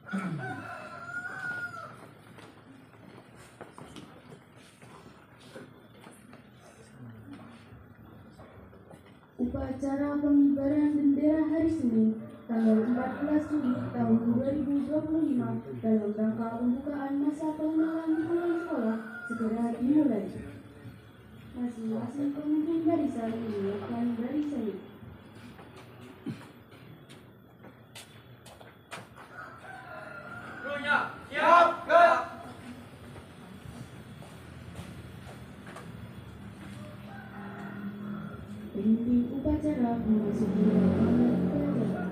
Upacara pengibaran bendera hari Senin tanggal 14 Juli tahun 2025 dalam rangka pembukaan masa pengenalan lingkungan sekolah segera dimulai. Masing-masing pemimpin barisan menyiapkan barisannya. Siap, gerak. Pemimpin upacara memasuki lapangan pelajaran.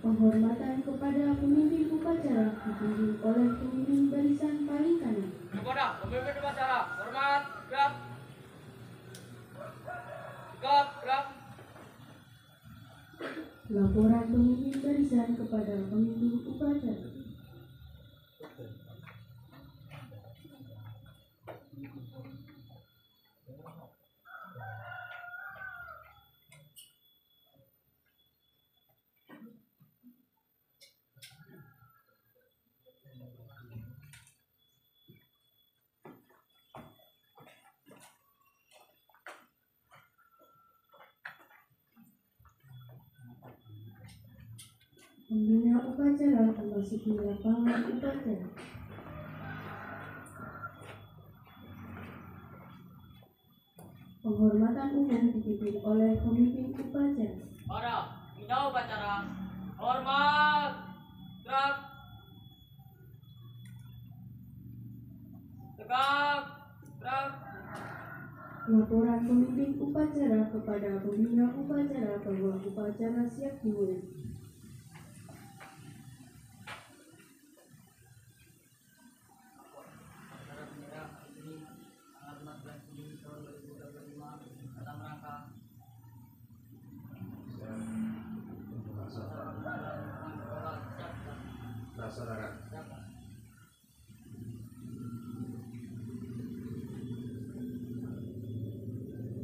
Penghormatan kepada pemimpin upacara dipimpin oleh pemimpin barisan paling kanan. Kepada pemimpin upacara, hormat, gerak. Gerak, gerak. Laporan pemimpin barisan kepada pemimpin upacara. Pembina upacara memasuki lapangan upacara. Penghormatan umum dipimpin oleh pemimpin upacara. Para pembina upacara, hormat, gerak. Tegak, gerak. Laporan pemimpin upacara kepada pembina upacara bahwa upacara siap dimulai.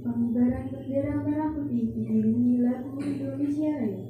Pengibaran bendera merah putih diiringi lagu Indonesia Raya.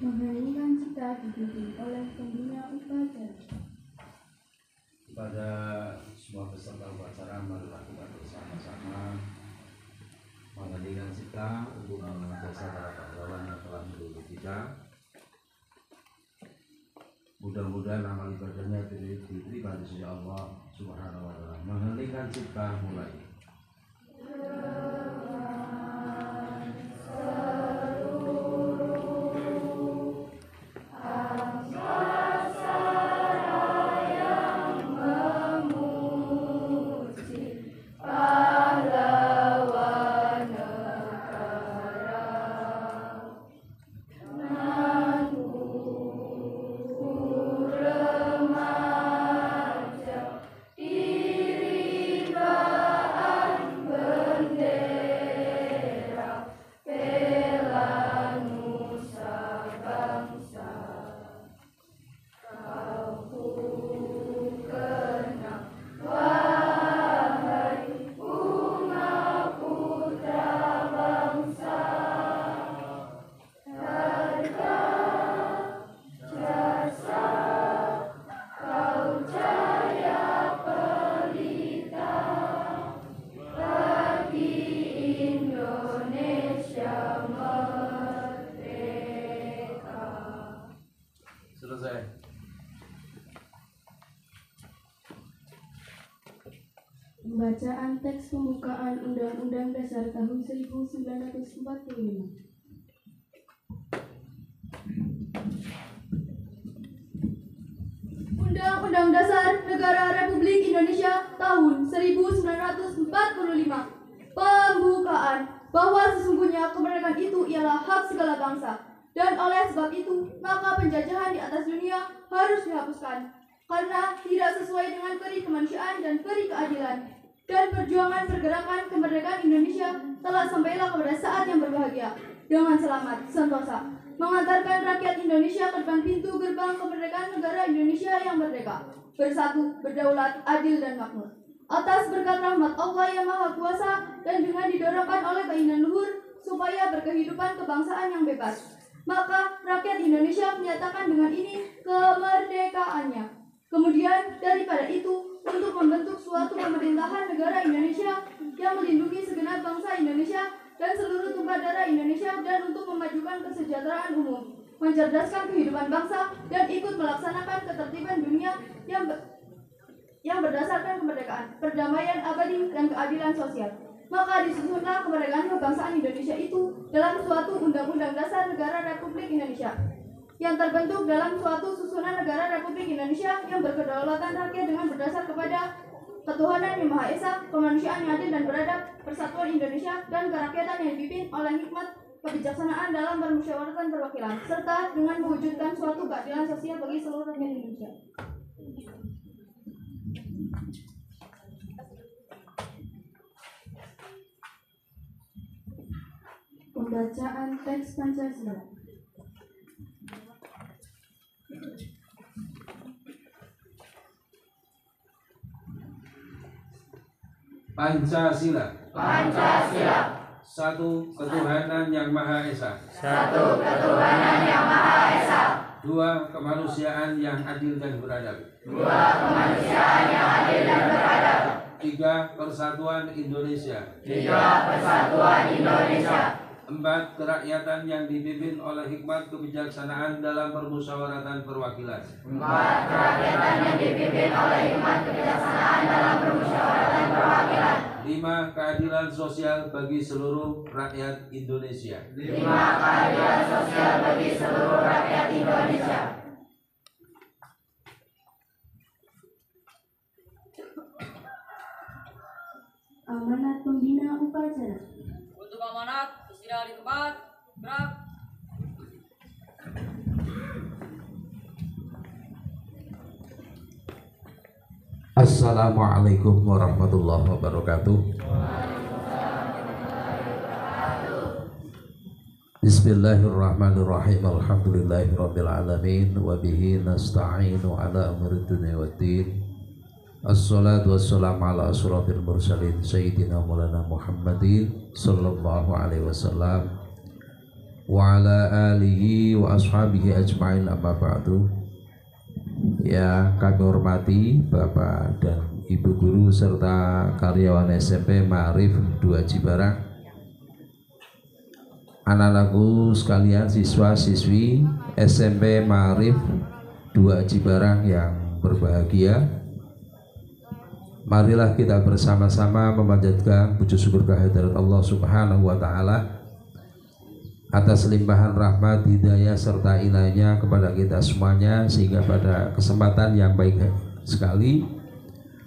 Menyanyikan cipta dipimpin oleh pembina upacara. Pada semua peserta upacara, marilah kita bersama-sama mengendalikan cipta untuk mengenang jasa para pahlawan yang telah mendahului kita. Mudah-mudahan amal ibadahnya diterima di sisi Allah Subhanahu wa Ta'ala. Mengendalikan cipta mulai. Selesai. Pembacaan teks pembukaan Undang-Undang Dasar tahun 1945. Undang-Undang Dasar Negara Republik Indonesia tahun 1945. Pembukaan bahwa sesungguhnya kemerdekaan itu ialah hak segala bangsa, dan oleh sebab itu maka penjajahan di atas dunia harus dihapuskan karena tidak sesuai dengan peri kemanusiaan dan peri keadilan. Dan perjuangan pergerakan kemerdekaan Indonesia telah sampailah kepada saat yang berbahagia dengan selamat sentosa mengantarkan rakyat Indonesia ke depan pintu gerbang kemerdekaan negara Indonesia yang merdeka, bersatu, berdaulat, adil dan makmur. Atas berkat rahmat Allah yang Maha Kuasa dan dengan didorongkan oleh keinginan luhur supaya berkehidupan kebangsaan yang bebas, maka rakyat Indonesia menyatakan dengan ini kemerdekaannya. Kemudian daripada itu, untuk membentuk suatu pemerintahan negara Indonesia yang melindungi segenap bangsa Indonesia dan seluruh tumpah darah Indonesia, dan untuk memajukan kesejahteraan umum, mencerdaskan kehidupan bangsa, dan ikut melaksanakan ketertiban dunia yang berdasarkan kemerdekaan, perdamaian abadi, dan keadilan sosial. Maka disusunlah kemerdekaan kebangsaan Indonesia itu dalam suatu Undang-Undang Dasar Negara Republik Indonesia yang terbentuk dalam suatu susunan negara Republik Indonesia yang berkedaulatan rakyat dengan berdasar kepada ketuhanan yang Maha Esa, kemanusiaan yang adil dan beradab, persatuan Indonesia, dan kerakyatan yang dipimpin oleh hikmat kebijaksanaan dalam permusyawaratan perwakilan, serta dengan mewujudkan suatu keadilan sosial bagi seluruh rakyat Indonesia. Pembacaan teks Pancasila. Pancasila. Pancasila. Satu, ketuhanan yang Maha Esa. Satu, ketuhanan yang Maha Esa. Dua, kemanusiaan yang adil dan beradab. Dua, kemanusiaan yang adil dan beradab. Tiga, persatuan Indonesia. Tiga, persatuan Indonesia. Empat, kerakyatan yang dipimpin oleh hikmat kebijaksanaan dalam permusyawaratan perwakilan. Empat, kerakyatan yang dipimpin oleh hikmat kebijaksanaan dalam permusyawaratan perwakilan. Lima, keadilan sosial bagi seluruh rakyat Indonesia. Lima, keadilan sosial bagi seluruh rakyat Indonesia. Amanat pembina upacara. Untuk amanat, istirahat di tempat. Gerak. Assalamualaikum warahmatullahi wabarakatuh. Bismillahirrahmanirrahim. Alhamdulillahirabbil alamin wa bihi nasta'inu ala umuri dunya waddin. Assalatu wassalamu ala asyrafil mursalin sayyidina maulana Muhammadin sallallahu alaihi wasallam wa ala alihi wa ashabihi ajma'in, amma ba'du. Ya, kami hormati Bapak dan Ibu guru serta karyawan SMP Ma'arif 2 Cibarang, anak-anakku sekalian, siswa-siswi SMP Ma'arif 2 Cibarang yang berbahagia. Marilah kita bersama-sama memanjatkan puji syukur kehadirat Allah Subhanahu wa Ta'ala atas limpahan rahmat, hidayah serta inayahnya kepada kita semuanya, sehingga pada kesempatan yang baik sekali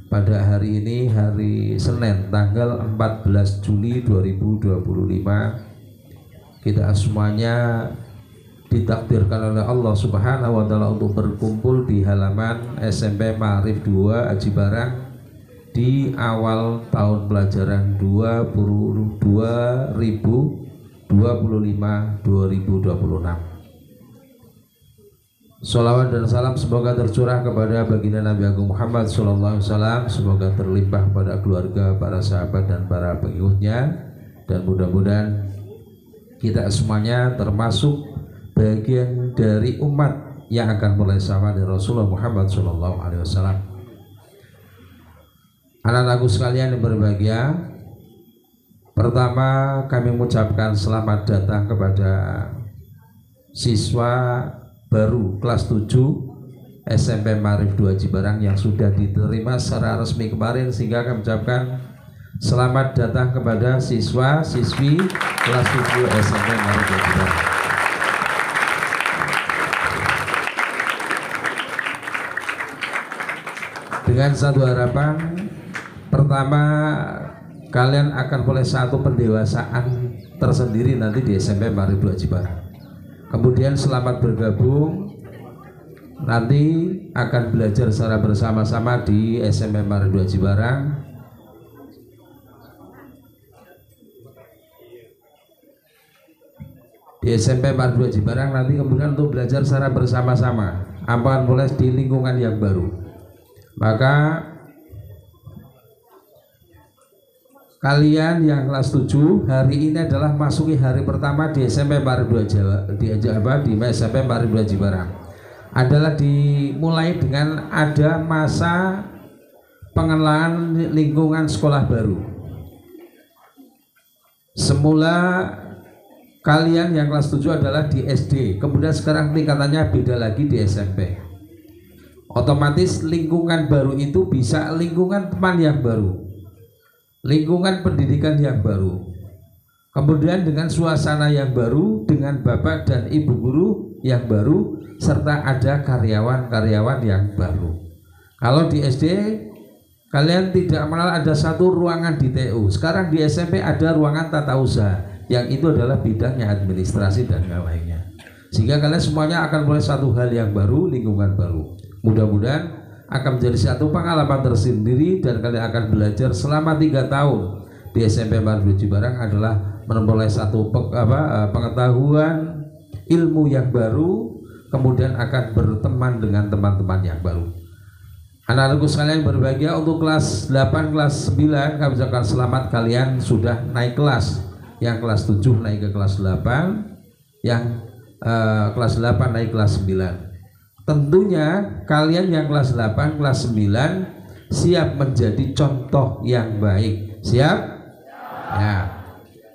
pada hari ini, hari Senin tanggal 14 Juli 2025, kita semuanya ditakdirkan oleh Allah Subhanahu wa Ta'ala untuk berkumpul di halaman SMP Ma'arif 2 Aji Barang di awal tahun pelajaran 2025-2026. Sholawat dan salam semoga tercurah kepada baginda Nabi Agung Muhammad SAW, semoga terlimpah pada keluarga, para sahabat dan para pengikutnya, dan mudah-mudahan kita semuanya termasuk bagian dari umat yang akan mulai sama dengan Rasulullah Muhammad SAW. Anak-anakku sekalian yang berbahagia, pertama kami mengucapkan selamat datang kepada siswa baru kelas 7 SMP Ma'arif 2 Cibarang yang sudah diterima secara resmi kemarin, sehingga kami mengucapkan selamat datang kepada siswa-siswi kelas 7 SMP Ma'arif 2 Cibarang. Dengan satu harapan, pertama, kalian akan mulai satu pendewasaan tersendiri nanti di SMP Ma'arif 2 Cibarang. Kemudian selamat bergabung, nanti akan belajar secara bersama-sama di SMP Ma'arif 2 Cibarang. Di SMP Ma'arif 2 Cibarang nanti kemudian untuk belajar secara bersama-sama, akan mulai di lingkungan yang baru. Maka kalian yang kelas 7 hari ini adalah masuki hari pertama di SMP Ma'arif 2 di SMP Ma'arif 2 Cibarang. Adalah dimulai dengan ada masa pengenalan lingkungan sekolah baru. Semula kalian yang kelas 7 adalah di SD, kemudian sekarang tingkatannya beda lagi di SMP. Otomatis lingkungan baru itu bisa lingkungan teman yang baru, lingkungan pendidikan yang baru, kemudian dengan suasana yang baru, dengan bapak dan ibu guru yang baru, serta ada karyawan-karyawan yang baru. Kalau di SD kalian tidak mengenal ada satu ruangan di TU, sekarang di SMP ada ruangan tata usaha, yang itu adalah bidangnya administrasi dan lainnya, sehingga kalian semuanya akan mulai satu hal yang baru, lingkungan baru. Mudah-mudahan akan menjadi satu pengalaman tersendiri, dan kalian akan belajar selama 3 tahun di SMP Ma'arif 2 Cibarang adalah memperoleh satu pengetahuan, ilmu yang baru, kemudian akan berteman dengan teman-teman yang baru. Anak-anakku sekalian berbahagia, untuk kelas 8, kelas 9 kami ucapkan selamat, kalian sudah naik kelas. Yang kelas 7 naik ke kelas 8, yang kelas 8 naik kelas 9. Tentunya kalian yang kelas 8, kelas 9 siap menjadi contoh yang baik. Siap? Ya.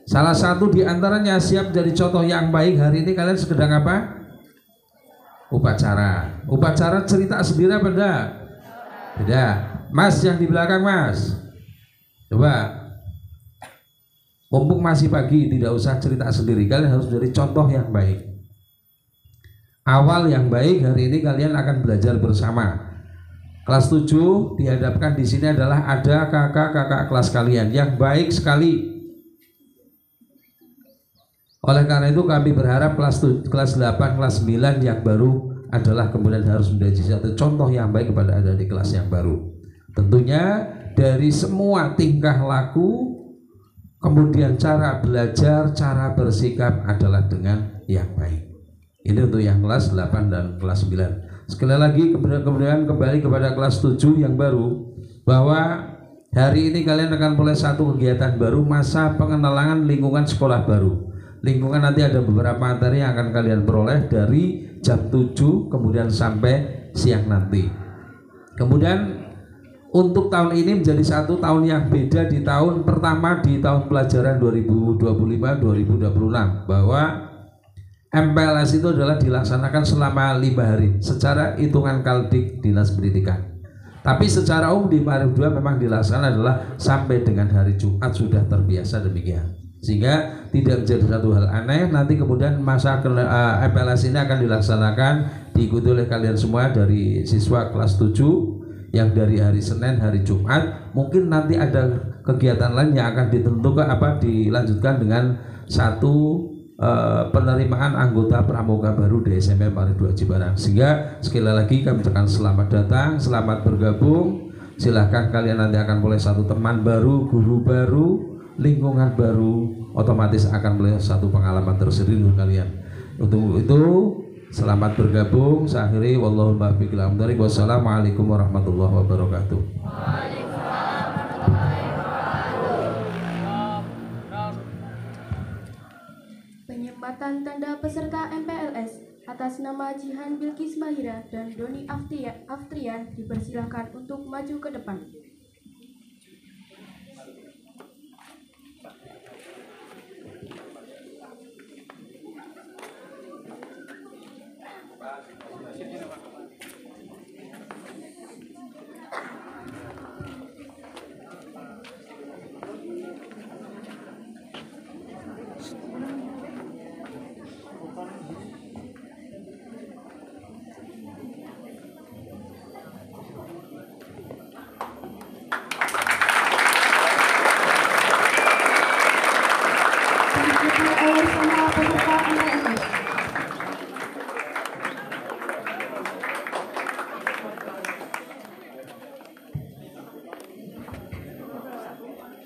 Salah satu di antaranya siap jadi contoh yang baik. Hari ini kalian sedang apa? Upacara. Upacara cerita sendiri apa enggak? Beda. Mas yang di belakang, Mas. Coba. Mumpung masih pagi, tidak usah cerita sendiri. Kalian harus menjadi contoh yang baik. Awal yang baik, hari ini kalian akan belajar bersama. Kelas 7 dihadapkan di sini adalah ada kakak-kakak kelas kalian yang baik sekali. Oleh karena itu kami berharap kelas 8, kelas 9 yang baru adalah kemudian harus menjadi satu contoh yang baik kepada adik-adik kelas yang baru. Tentunya dari semua tingkah laku, kemudian cara belajar, cara bersikap adalah dengan yang baik. Ini untuk yang kelas 8 dan kelas 9. Sekali lagi kemudian kembali kepada kelas 7 yang baru, bahwa hari ini kalian akan mulai satu kegiatan baru, masa pengenalan lingkungan sekolah baru. Lingkungan nanti ada beberapa materi yang akan kalian peroleh dari jam 7 kemudian sampai siang nanti. Kemudian untuk tahun ini menjadi satu tahun yang beda di tahun pertama, di tahun pelajaran 2025-2026, bahwa MPLS itu adalah dilaksanakan selama 5 hari secara hitungan Kaldik Dinas Pendidikan. Tapi secara umum di 2002 memang dilaksanakan adalah sampai dengan hari Jumat, sudah terbiasa demikian. Sehingga tidak menjadi satu hal aneh. Nanti kemudian masa MPLS ini akan dilaksanakan, diikuti oleh kalian semua dari siswa kelas 7 yang dari hari Senin, hari Jumat. Mungkin nanti ada kegiatan lain yang akan ditentukan dilanjutkan dengan satu penerimaan anggota pramuka baru di SMP Mari 2 Cibarang. Sehingga sekali lagi kami ucapkan selamat datang, selamat bergabung. Silahkan kalian nanti akan mulai satu teman baru, guru baru, lingkungan baru, otomatis akan mulai satu pengalaman tersendiri untuk kalian. Untuk itu selamat bergabung. Saya akhiri, wallahu muwaffiq ila aqwamit thoriq. Wassalamualaikum warahmatullahi wabarakatuh. Penyempatan tanda peserta MPLS atas nama Jihan Bilkis Mahira dan Doni Aftrian dipersilahkan untuk maju ke depan.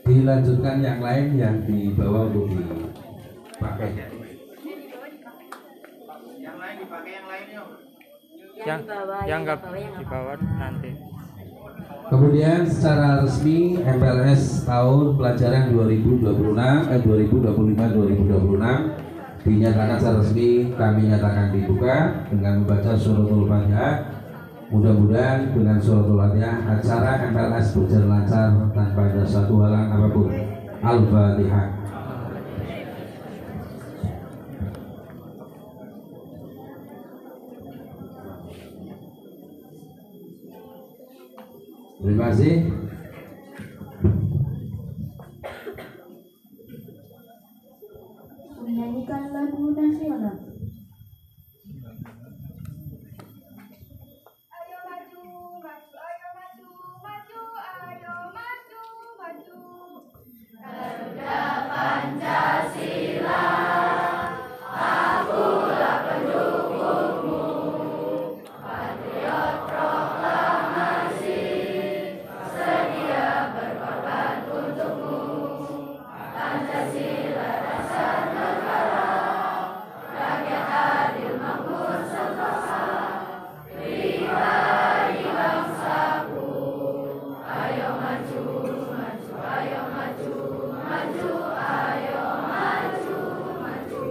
Dilanjutkan yang lain yang dibawa untuk dipakai. Yang lain dipakai, yang lain yuk. Yang nggak dibawa nanti. Kemudian secara resmi MPLS tahun pelajaran 2025-2026 dinyatakan secara resmi, kami nyatakan dibuka dengan membaca suratul Fatihah. Mudah-mudahan dengan suratul Fatihah acara MPLS berjalan lancar tanpa ada satu halang apapun. Al-Fatihah. Terima kasih. Menyanyikan lagu nasional. Ayo maju, maju, ayo maju, maju, ayo maju, maju. Garuda Pancasila, akulah pendukungmu. Patriot proklamasi, sedia berkorban untukmu. Pancasila dasar negara, rakyat adil makmur sentosa, pribadi bangsaku. Ayo maju, maju, ayo maju, maju, ayo maju, maju.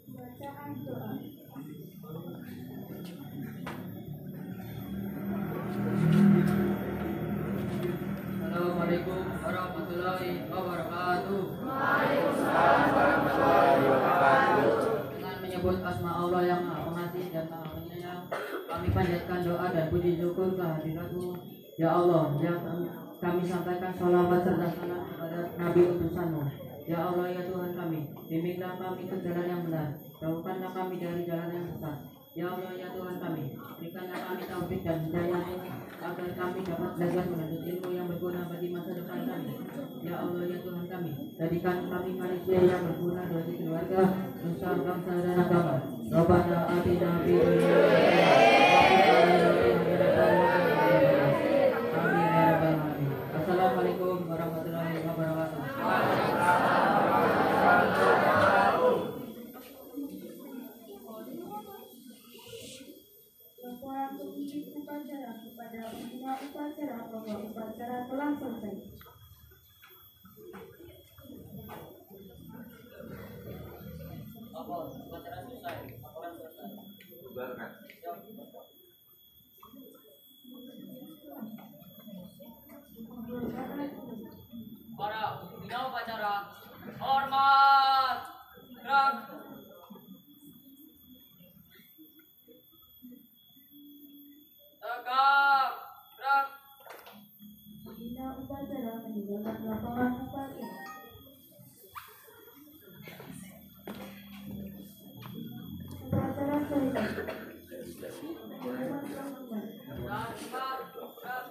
Bacaan doa. Assalamualaikum warahmatullahi wabarakatuh. Dengan menyebut asma Allah yang Maha Pengasih dan Maha Penyayang, kami panjatkan doa dan puji syukur kehadirat-Mu, ya Allah, yang kami sampaikan sholawat serta salam kepada Nabi utusan-Mu. Ya Allah, ya Tuhan kami, bimbinglah kami ke jalan yang benar, jauhkanlah kami dari jalan yang sesat. Ya Allah, ya Tuhan kami, berikanlah kami taufik dan hidayah-Mu agar kami dapat belajar menuntut ilmu yang berguna bagi masa depan kami. Ya Allah, ya Tuhan kami, jadikan kami manusia yang berguna bagi keluarga, nusa, bangsa dan agama. Rabbana bahwa upacara telah selesai. Upacara selesai. Laporan selesai. Para pembina upacara, hormat, gerak. Tegak, gerak. Pembina upacara meninggalkan lapangan upacara. Upacara selesai. Pengumuman pengumuman. Tegak, gerak.